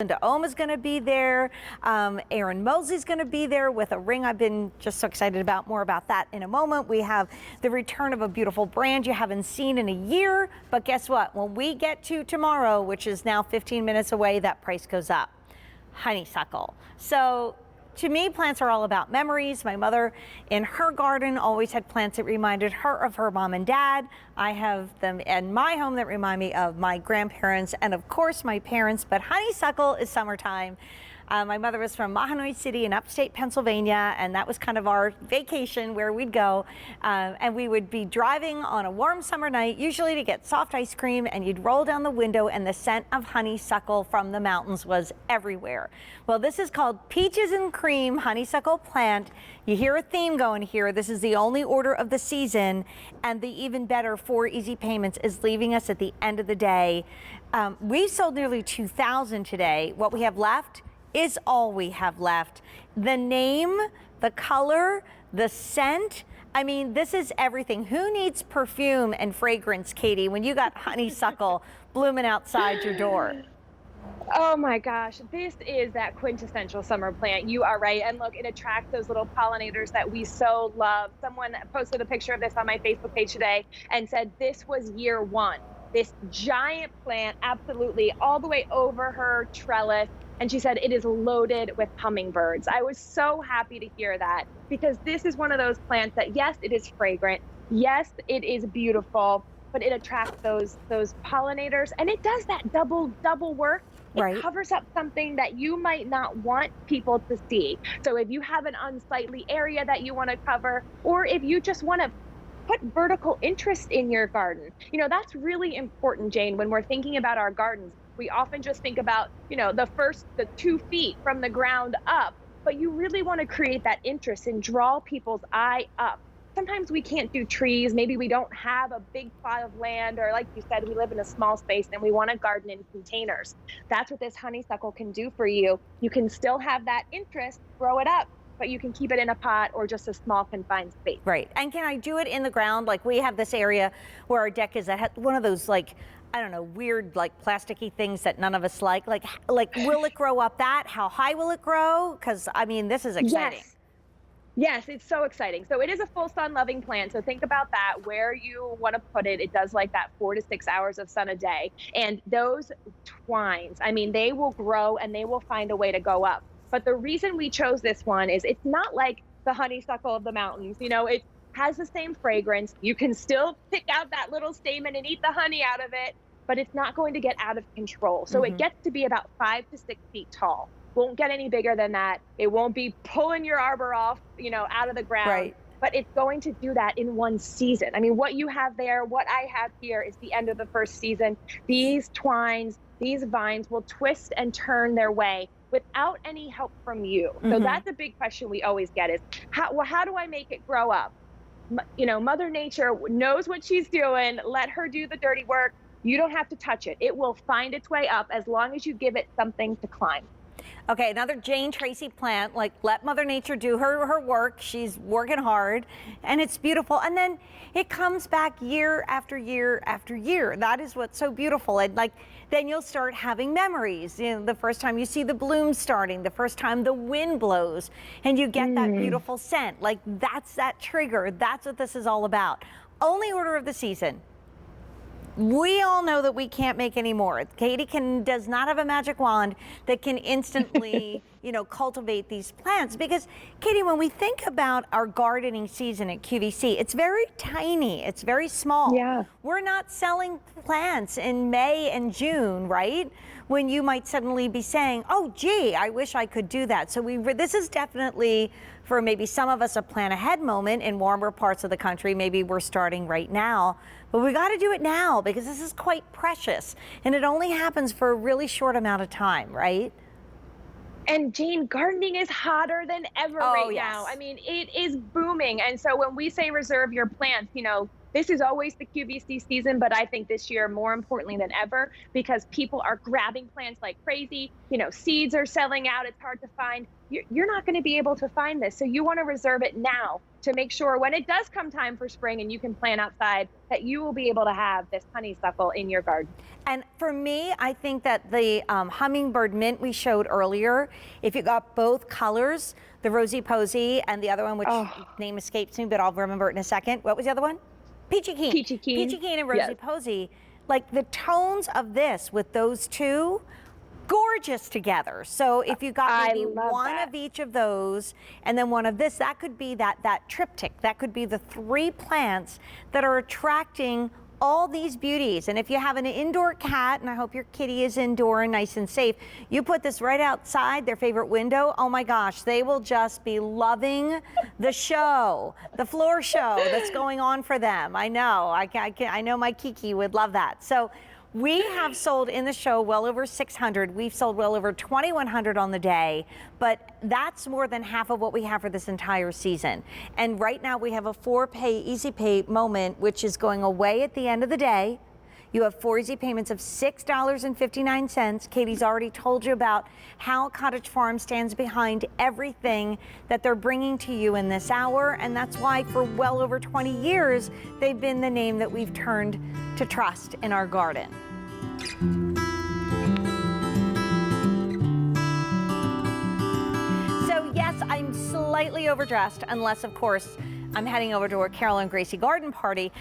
Linda Oma's going to be there. Aaron Mosley's going to be there with a ring. I've been just so excited about more about that in a moment. We have the return of a beautiful brand you haven't seen in a year. But guess what? When we get to tomorrow, which is now 15 minutes away, that price goes up. Honeysuckle. So to me, plants are all about memories. My mother in her garden always had plants that reminded her of her mom and dad. I have them in my home that remind me of my grandparents and of course my parents, but honeysuckle is summertime. My mother was from Mahanoy City in upstate Pennsylvania, and that was kind of our vacation where we'd go. And we would be driving on a warm summer night, usually to get soft ice cream, and you'd roll down the window and the scent of honeysuckle from the mountains was everywhere. Well, this is called Peaches and Cream Honeysuckle Plant. You hear a theme going here. This is the only order of the season, and the even better 4 easy payments is leaving us at the end of the day. We sold nearly 2,000 today. What we have left is all we have left. The name, the color, the scent. I mean, this is everything. Who needs perfume and fragrance, Katie, when you got honeysuckle blooming outside your door? Oh my gosh, this is that quintessential summer plant. You are right. And look, it attracts those little pollinators that we so love. Someone posted a picture of this on my Facebook page today and said this was year one. This giant plant, absolutely, all the way over her trellis. And she said it is loaded with hummingbirds. I was so happy to hear that, because this is one of those plants that, yes, it is fragrant. Yes, it is beautiful, but it attracts those pollinators, and it does that double work. It covers up something that you might not want people to see. So if you have an unsightly area that you want to cover, or if you just want to put vertical interest in your garden, you know, that's really important, Jane, when we're thinking about our gardens. We often just think about, you know, the 2 feet from the ground up, but you really want to create that interest and draw people's eye up. Sometimes we can't do trees. Maybe we don't have a big plot of land, or like you said, we live in a small space and we want to garden in containers. That's what this honeysuckle can do for you. You can still have that interest, grow it up, but you can keep it in a pot or just a small confined space. Right. And can I do it in the ground? Like, we have this area where our deck is that has one of those, like, I don't know, weird, like, plasticky things that none of us like. Like, will it grow up that? How high will it grow? Because, I mean, this is exciting. Yes, it's so exciting. So it is a full sun loving plant. So think about that, where you want to put it. It does like that 4 to 6 hours of sun a day. And those twines, I mean, they will grow and they will find a way to go up. But the reason we chose this one is it's not like the honeysuckle of the mountains. You know, it has the same fragrance. You can still pick out that little stamen and eat the honey out of it, but it's not going to get out of control. So it gets to be about 5 to 6 feet tall. Won't get any bigger than that. It won't be pulling your arbor off, you know, out of the ground. But it's going to do that in one season. I mean, what you have there, what I have here is the end of the first season. These twines, these vines will twist and turn their way without any help from you. So that's a big question we always get is, how do I make it grow up? You know, Mother Nature knows what she's doing. Let her do the dirty work. You don't have to touch it. It will find its way up as long as you give it something to climb. Okay, another Jane Tracy plant. Like, let Mother Nature do her work. She's working hard, and it's beautiful. And then it comes back year after year after year. That is what's so beautiful. And like, then you'll start having memories. You know, the first time you see the bloom starting, the first time the wind blows, and you get that beautiful scent. Like, that's that trigger. That's what this is all about. Only order of the season. We all know that we can't make any more. Katie does not have a magic wand that can instantly, you know, cultivate these plants. Because, Katie, when we think about our gardening season at QVC, it's very tiny. It's very small. Yeah. We're not selling plants in May and June, right? When you might suddenly be saying, oh, gee, I wish I could do that. So this is definitely, for maybe some of us, a plan ahead moment in warmer parts of the country. Maybe we're starting right now. But we got to do it now, because this is quite precious, and it only happens for a really short amount of time, right? And Jane, gardening is hotter than ever now. I mean, it is booming. And so when we say reserve your plants, you know, This is always the QVC season, but I think this year more importantly than ever, because people are grabbing plants like crazy. Seeds are selling out. It's hard to find. You're not going to be able to find this. So you want to reserve it now to make sure when it does come time for spring and you can plant outside, that you will be able to have this honeysuckle in your garden. And for me, I think that the hummingbird mint we showed earlier, if you got both colors, the Rosy Posy and the other one, which name escapes me, but I'll remember it in a second. What was the other one? Peachy Keen. Peachy Keen. Peachy Keen and Rosy Posy. Like the tones of this with those two, gorgeous together. So if you got maybe one of each of those and then one of this, that could be that triptych. That could be the 3 plants that are attracting all these beauties. And if you have an indoor cat, and I hope your kitty is indoor and nice and safe, you put this right outside their favorite window. Oh my gosh, they will just be loving the show, the floor show that's going on for them. I know, I know my Kiki would love that. So we have sold in the show well over 600. We've sold well over 2,100 on the day, but that's more than half of what we have for this entire season. And right now we have a 4-pay easy pay moment, which is going away at the end of the day. You have 4 easy payments of $6.59. Katie's already told you about how Cottage Farms stands behind everything that they're bringing to you in this hour. And that's why for well over 20 years, they've been the name that we've turned to trust in our garden. So yes, I'm slightly overdressed, unless of course I'm heading over to a Carol and Gracie garden party.